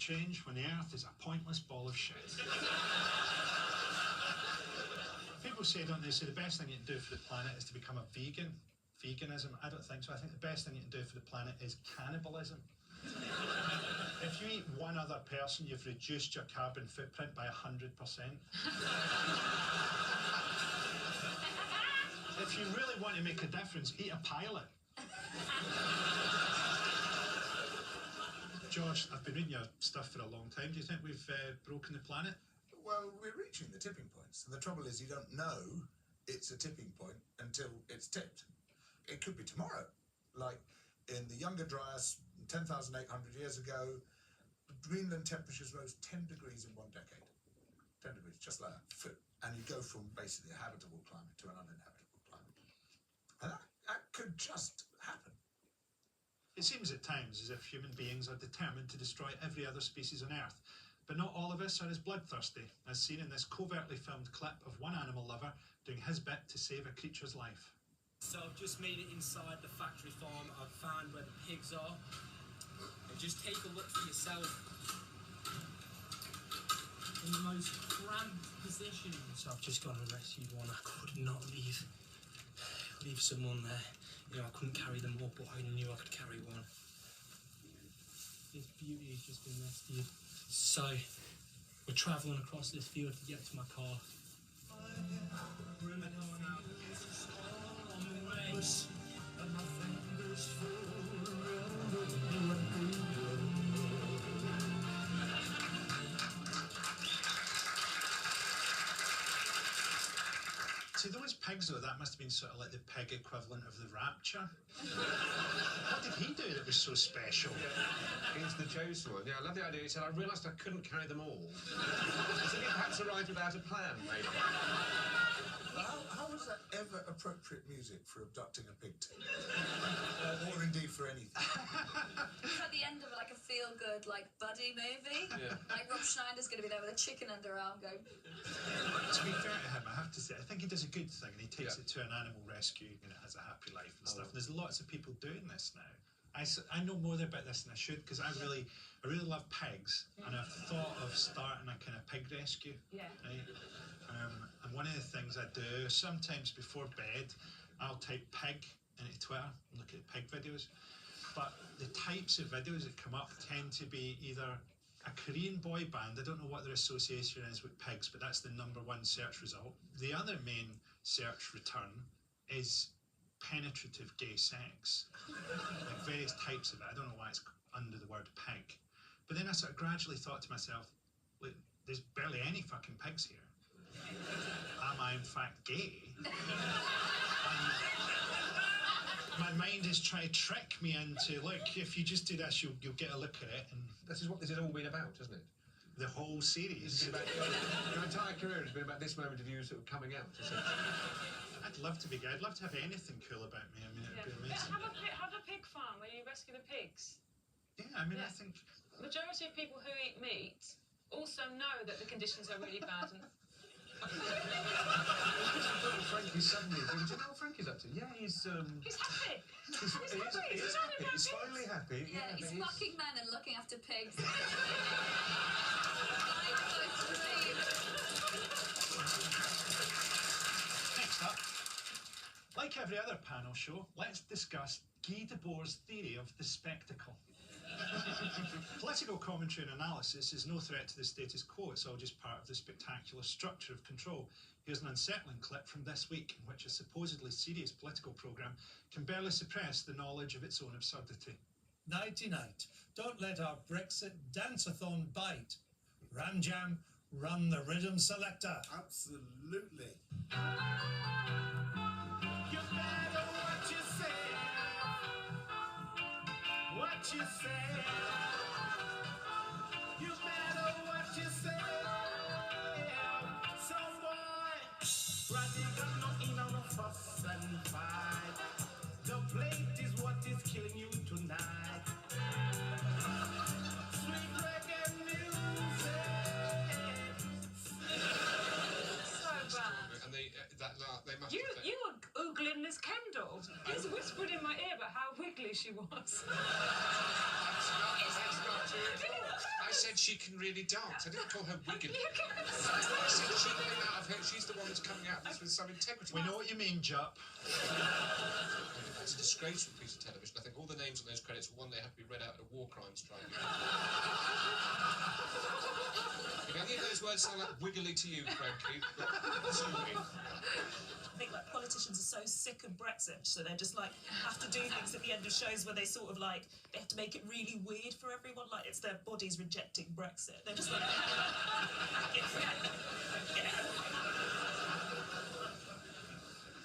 change when the Earth is a pointless ball of shit. People say, don't they, say the best thing you can do for the planet is to become a vegan. Veganism, I don't think so. I think the best thing you can do for the planet is cannibalism. If you eat one other person, you've reduced your carbon footprint by 100%. If you really want to make a difference, eat a pilot. Josh, I've been reading your stuff for a long time. Do you think we've broken the planet? Well, we're reaching the tipping points, and the trouble is you don't know it's a tipping point until it's tipped. It could be tomorrow. Like in the Younger Dryas 10,800 years ago, Greenland temperatures rose 10 degrees in 1 decade. 10 degrees, just like that. And you go from basically a habitable climate to an uninhabitable climate. And that could just happen. It seems at times as if human beings are determined to destroy every other species on Earth. But not all of us are as bloodthirsty, as seen in this covertly filmed clip of one animal lover doing his bit to save a creature's life. So I've just made it inside the factory farm. I've found where the pigs are. And just take a look for yourself. In the most cramped position. So I've just gone and rescued one. I could not leave someone there. You know, I couldn't carry them all, but I knew I could carry one. This beauty has just been rescued. So, we're travelling across this field to get to my car. See, those pigs, though, that must have been sort of like the pig equivalent of the Rapture. What did he do that was so special? He's the chosen one. Yeah, I love the idea. He said, I realised I couldn't carry them all. He said he perhaps arrived without a plan, maybe. How was that ever appropriate music for abducting a pig tail? Or indeed for anything? It's at the end of like a feel-good, like, buddy movie. Yeah. Like Rob Schneider's going to be there with a chicken under her arm going... To be fair to him, I have to say, I think he does a good thing, and he takes it to an animal rescue and it has a happy life and stuff. And there's lots of people doing this now. I know more about this than I should, because I really love pigs, and I've thought of starting a kind of pig rescue. Yeah. Right? And one of the things I do, sometimes before bed, I'll type pig into Twitter and look at pig videos. But the types of videos that come up tend to be either a Korean boy band, I don't know what their association is with pigs, but that's the #1 search result. The other main search return is penetrative gay sex. Like various types of it. I don't know why it's under the word pig. But then I sort of gradually thought to myself, look, there's barely any fucking pigs here. Am I in fact gay? My mind is trying to trick me into, look, if you just do this, you'll get a look at it. And This is what this has all been about, hasn't it? the whole series. It's been about, your entire career has been about this moment of you sort of coming out, isn't it? I'd love to be gay. I'd love to have anything cool about me. I mean, it'd be amazing. Have a pig farm where you rescue the pigs. Yeah, I mean, I think... Majority of people who eat meat also know that the conditions are really bad. And Frankie suddenly, do you know what Frankie's up to? Yeah, he's happy. He's happy. He's finally happy. Yeah, he's fucking men and looking after pigs. Next up, like every other panel show, let's discuss Guy Debord's theory of the spectacle. Political commentary and analysis is no threat to the status quo, it's all just part of the spectacular structure of control. Here's an unsettling clip from this week in which a supposedly serious political programme can barely suppress the knowledge of its own absurdity. Nighty-night. Don't let our Brexit dance-a-thon bite. Ram Jam, run the rhythm selector. Absolutely. You matter what you say. What you say. You matter what you say. Some boy, radical, no in on a fuss and fight. The plate is what is killing you tonight. Sweet reggae music. so bad. And they must You were oogling this Kendall. He's whispered in my ear about how wiggly she was. That's not true at all. I said she can really dance. I didn't call her wiggly. I said she came out of her. She's the one that's coming out of this with some integrity. We know what you mean, Jupp. It's a disgraceful piece of television. I think all the names on those credits were one they have to be read out at a war crimes tribunal. If any of those words sound like wiggly to you, Frankie, to me. I think like politicians are so sick of Brexit, so they just like have to do things at the end of shows where they sort of like they have to make it really weird for everyone, like it's their bodies rejecting Brexit. They're just like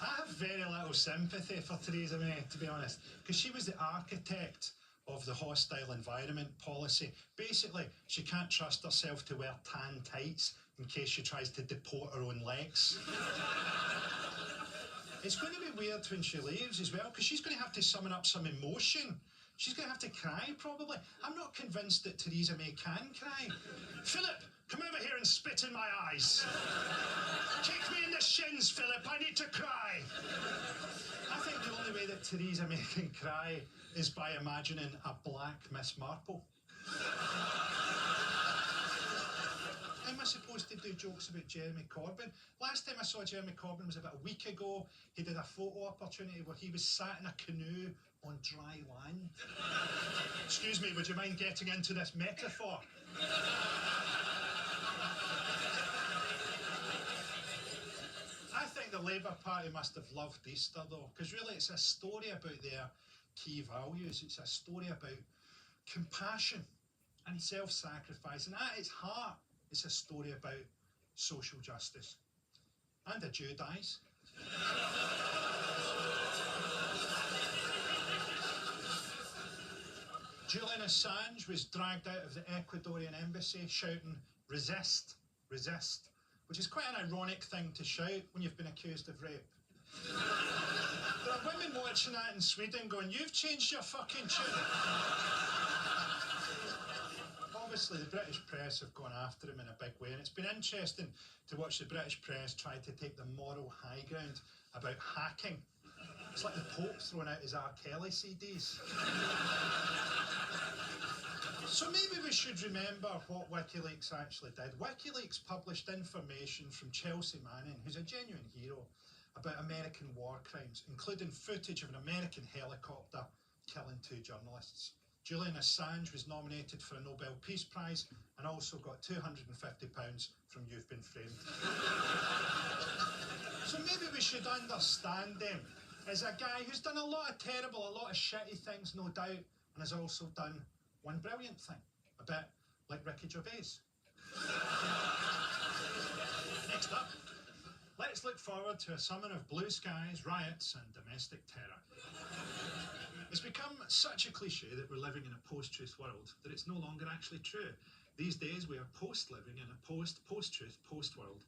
I have very little sympathy for Theresa May, to be honest, because she was the architect of the hostile environment policy. Basically, she can't trust herself to wear tan tights in case she tries to deport her own legs. It's going to be weird when she leaves as well, because she's going to have to summon up some emotion. She's going to have to cry, probably. I'm not convinced that Theresa May can cry. Philip, come over here and spit in my eyes. Kick me in the shins, Philip. I need to cry. I think the only way that Theresa May can cry is by imagining a black Miss Marple. How am I supposed to do jokes about Jeremy Corbyn? Last time I saw Jeremy Corbyn was about a week ago. He did a photo opportunity where he was sat in a canoe on dry land. Excuse me, would you mind getting into this metaphor? I think the Labour Party must have loved Easter, though, because really it's a story about their key values. It's a story about compassion and self-sacrifice, and at its heart, it's a story about social justice. And a Jew dies. Julian Assange was dragged out of the Ecuadorian embassy shouting, "Resist, resist," which is quite an ironic thing to shout when you've been accused of rape. There are women watching that in Sweden going, "You've changed your fucking tune." Obviously, the British press have gone after him in a big way, and it's been interesting to watch the British press try to take the moral high ground about hacking. It's like the Pope throwing out his R. Kelly CDs. So maybe we should remember what WikiLeaks actually did. WikiLeaks published information from Chelsea Manning, who's a genuine hero, about American war crimes, including footage of an American helicopter killing 2 journalists. Julian Assange was nominated for a Nobel Peace Prize and also got £250 from You've Been Framed. So maybe we should understand him as a guy who's done a lot of terrible, a lot of shitty things, no doubt, and has also done one brilliant thing, a bit like Ricky Gervais. Next up, let's look forward to a summer of blue skies, riots and domestic terror. It's become such a cliche that we're living in a post-truth world that it's no longer actually true. These days we are post-living in a post-truth, post-world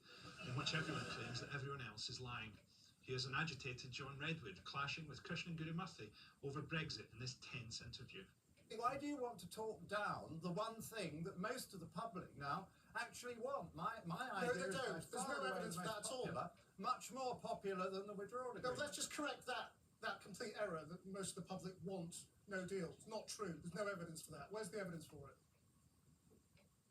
in which everyone claims that everyone else is lying. Here's an agitated John Redwood clashing with Krishnan Guru Murthy over Brexit in this tense interview. Why do you want to talk down the one thing that most of the public now actually want? My idea they is don't. by There's far no away evidence the for most that at all. popular, much more popular than the withdrawal No, agreement. let's just correct that complete error that most of the public want no deal. It's not true. There's no evidence for that. Where's the evidence for it?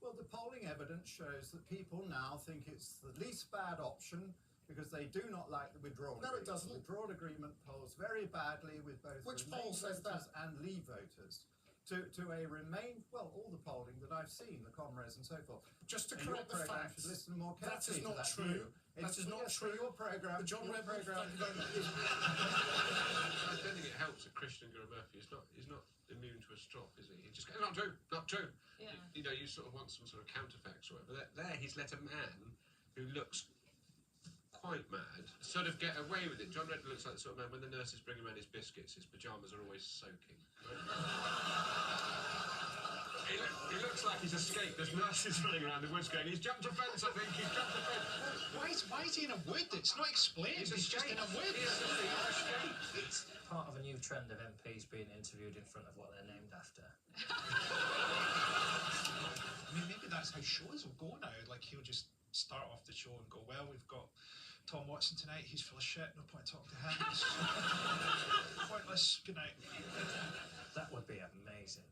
Well, the polling evidence shows that people now think it's the least bad option because they do not like the withdrawal No, it agreement. doesn't. The withdrawal agreement polls very badly with both Which Remain poll says voters that? and Leave voters. To a Remain, well, all the polling that I've seen, the Comres and so forth. Just to And your correct the programme facts. should listen more That carefully is not to that true. view. That is not true. Your programme. The John your Redwood, programme. thank you very much. I don't think it helps that Krishnan Guru Murthy is not immune to a strop, is he? He just goes, not true, not true. Yeah. You know, you sort of want some sort of counterfacts or whatever. There, he's let a man who looks quite mad sort of get away with it. John Redwood looks like the sort of man when the nurses bring him around his biscuits, his pyjamas are always soaking. He looks like he's escaped. There's nurses running around the woods going, he's jumped a fence, I think, he's jumped a fence. Why is he in a wood? It's not explained. He's just in a wood. He's escaped. It's part of a new trend of MPs being interviewed in front of what they're named after. I mean, maybe that's how shows will go now. Like, he'll just start off the show and go, well, we've got Tom Watson tonight, he's full of shit, no point talking to him. It's pointless. Good night. That would be amazing.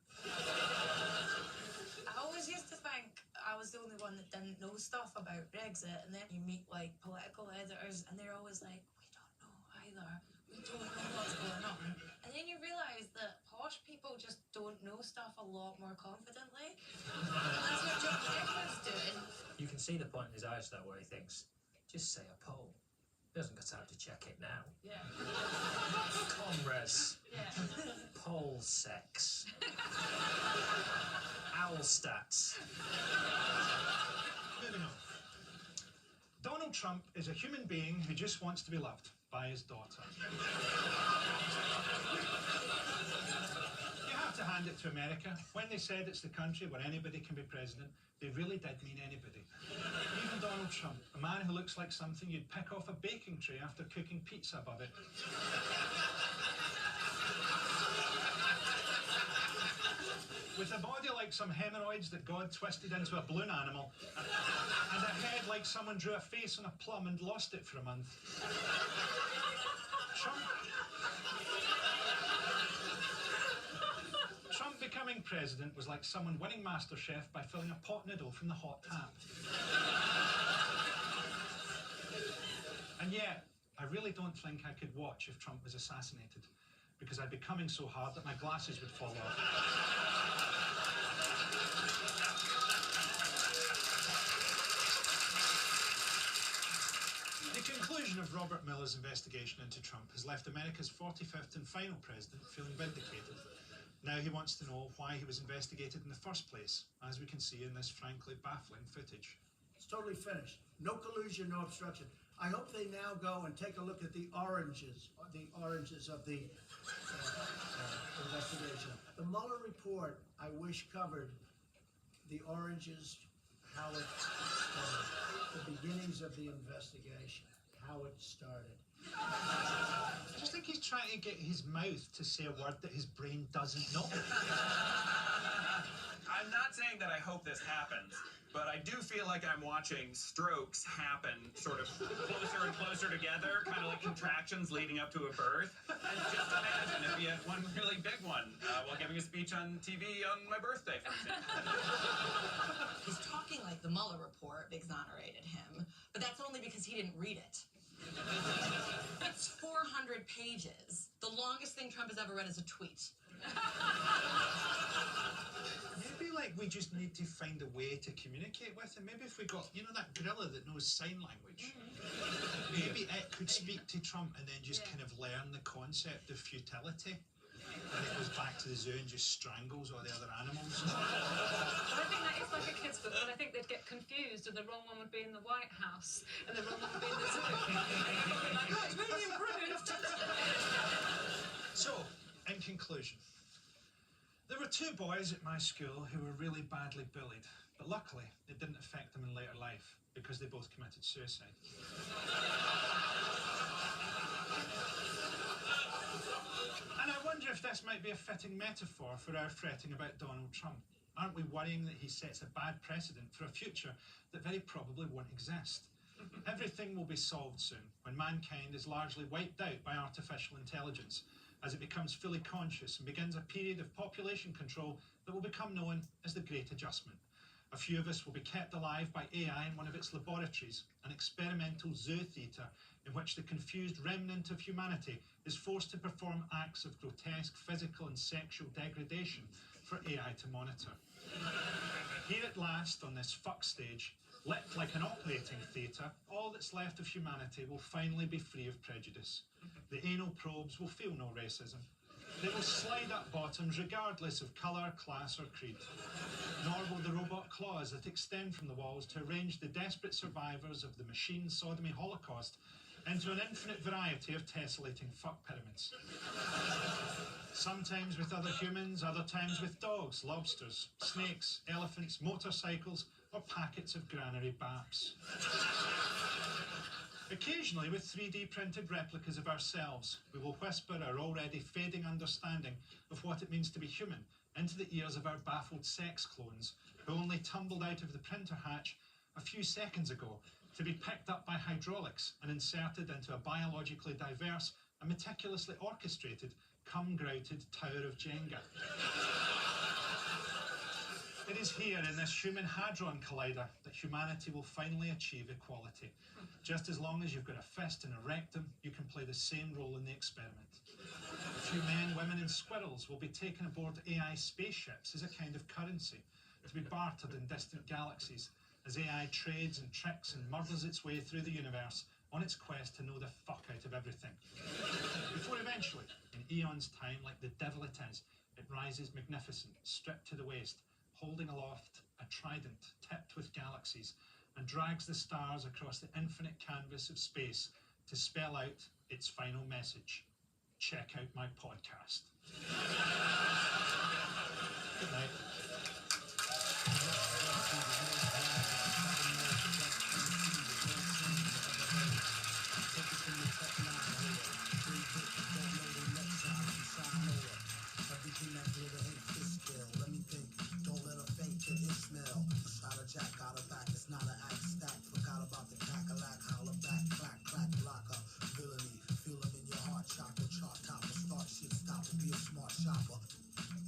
I always used to think I was the only one that didn't know stuff about Brexit, and then you meet like political editors, and they're always like, "We don't know either. We don't know what's going on." And then you realise that posh people just don't know stuff a lot more confidently. And that's what John Redwood's doing. You can see the point in his eyes that way. He thinks, just say a poll. He hasn't got time to check it now. Yeah. Comres. Yeah. Poll sex. Owl stats. Moving on. Donald Trump is a human being who just wants to be loved by his daughter. You have to hand it to America. When they said it's the country where anybody can be president, they really did mean anybody. Even Donald Trump, a man who looks like something you'd pick off a baking tray after cooking pizza above it. With a body like some hemorrhoids that God twisted into a balloon animal, and a head like someone drew a face on a plum and lost it for a month. Trump becoming president was like someone winning MasterChef by filling a pot noodle from the hot tap. And yet, I really don't think I could watch if Trump was assassinated, because I'd be coming so hard that my glasses would fall off. The conclusion of Robert Mueller's investigation into Trump has left America's 45th and final president feeling vindicated. Now he wants to know why he was investigated in the first place, as we can see in this frankly baffling footage. It's totally finished. No collusion, no obstruction. I hope they now go and take a look at the oranges of the investigation. The Mueller report, I wish, covered the oranges, how it started, the beginnings of the investigation, how it started. I just think he's trying to get his mouth to say a word that his brain doesn't know. I'm not saying that I hope this happens, but I do feel like I'm watching strokes happen sort of closer and closer together, kind of like contractions leading up to a birth. And just imagine if he had one really big one while giving a speech on TV on my birthday, for example. He's talking like the Mueller report exonerated him, but that's only because he didn't read it. It's 400 pages. The longest thing Trump has ever read is a tweet. Maybe like we just need to find a way to communicate with him. Maybe if we got, you know, that gorilla that knows sign language. Maybe it could speak to Trump and then just kind of learn the concept of futility. And it goes back to the zoo and just strangles all the other animals. But I think that is like a kid's book, but I think they'd get confused, and the wrong one would be in the White House, and the wrong one would be in the zoo. And they'd be like, oh, it's really improved. So, in conclusion, there were two boys at my school who were really badly bullied, but luckily it didn't affect them in later life because they both committed suicide. And I wonder if this might be a fitting metaphor for our fretting about Donald Trump. Aren't we worrying that he sets a bad precedent for a future that very probably won't exist? Everything will be solved soon, when mankind is largely wiped out by artificial intelligence, as it becomes fully conscious and begins a period of population control that will become known as the Great Adjustment. A few of us will be kept alive by AI in one of its laboratories, an experimental zoo theatre in which the confused remnant of humanity is forced to perform acts of grotesque physical and sexual degradation for AI to monitor. Here at last, on this fuck stage, lit like an operating theatre, all that's left of humanity will finally be free of prejudice. The anal probes will feel no racism. They will slide up bottoms regardless of colour, class or creed. Nor will the robot claws that extend from the walls to arrange the desperate survivors of the machine sodomy holocaust into an infinite variety of tessellating fuck pyramids. Sometimes with other humans, other times with dogs, lobsters, snakes, elephants, motorcycles, or packets of granary baps. Occasionally, with 3D printed replicas of ourselves, we will whisper our already fading understanding of what it means to be human into the ears of our baffled sex clones, who only tumbled out of the printer hatch a few seconds ago to be picked up by hydraulics and inserted into a biologically diverse and meticulously orchestrated, cum-grouted tower of Jenga. It is here in this human hadron collider that humanity will finally achieve equality. Just as long as you've got a fist and a rectum, you can play the same role in the experiment. A few men, women and squirrels will be taken aboard AI spaceships as a kind of currency to be bartered in distant galaxies as AI trades and tricks and murders its way through the universe on its quest to know the fuck out of everything. Before eventually, in eons' time, like the devil it is, it rises magnificent, stripped to the waist, holding aloft a trident tipped with galaxies, and drags the stars across the infinite canvas of space to spell out its final message. Check out my podcast. Good night. Everything that glitter ain't fish scale. Let me think. Don't let her faint till it smell. Shot a jack, got her back. It's not an act stack. Forgot about the cackalack. Holler back, clack, clack, blocker. Villainy. Feel 'em in your heart. Chopper, chart topper. Start shit, stop. Be a smart shopper.